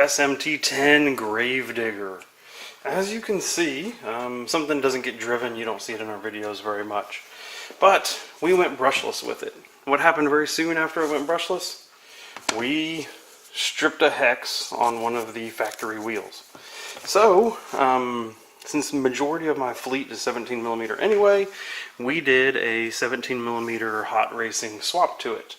SMT10 Gravedigger. As you can see, something doesn't get driven, you don't see it in our videos very much. But we went brushless with it. What happened very soon after it went brushless? We stripped a hex on one of the factory wheels. So, since the majority of my fleet is 17mm anyway, we did a 17mm hot racing swap to it.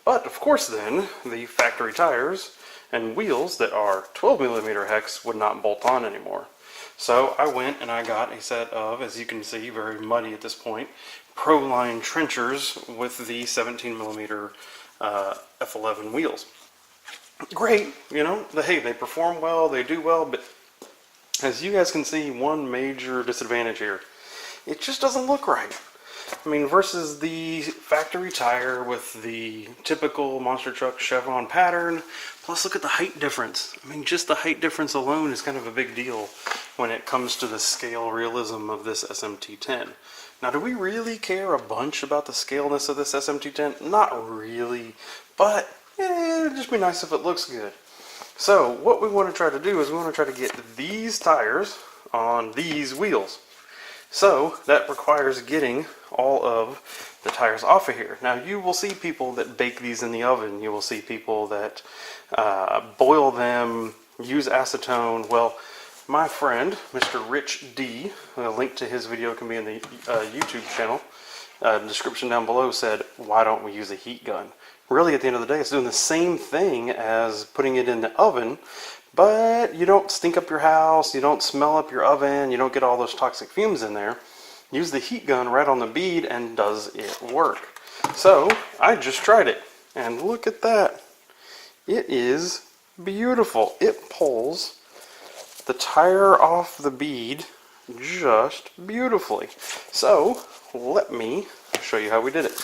But of course then, the factory tires and wheels that are 12mm hex would not bolt on anymore. So I went and I got a set of, as you can see, very muddy at this point, Proline trenchers with the 17mm F11 wheels. Great, you know, hey, they perform well, they do well, but as you guys can see, one major disadvantage here. It just doesn't look right. I mean, versus the factory tire with the typical monster truck chevron pattern, plus look at the height difference. I mean, just the height difference alone is kind of a big deal when it comes to the scale realism of this SMT10. Now, do we really care a bunch about the scaleness of this SMT10? Not really, but it'd just be nice if it looks good. So, what we want to try to do is we want to try to get these tires on these wheels. So, that requires getting all of the tires off of here. Now, you will see people that bake these in the oven. You will see people that boil them, use acetone. Well, my friend, Mr. Rich D, a link to his video can be in the YouTube channel, description down below, said, why don't we use a heat gun? Really, at the end of the day, it's doing the same thing as putting it in the oven, but you don't stink up your house, you don't smell up your oven, you don't get all those toxic fumes in there. Use the heat gun right on the bead and does it work? So, I just tried it, and look at that. It is beautiful. It pulls the tire off the bead just beautifully. So, let me show you how we did it.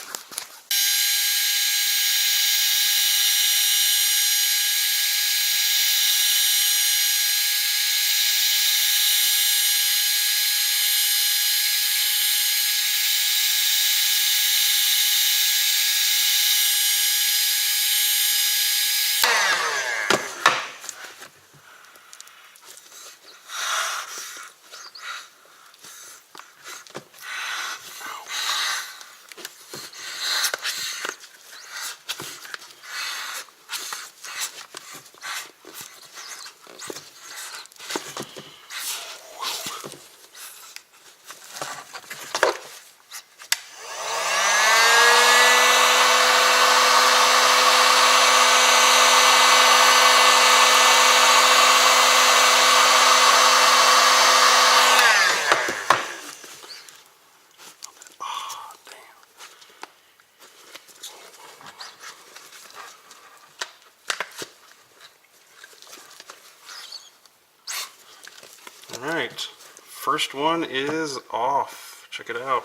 Alright, first one is off. Check it out.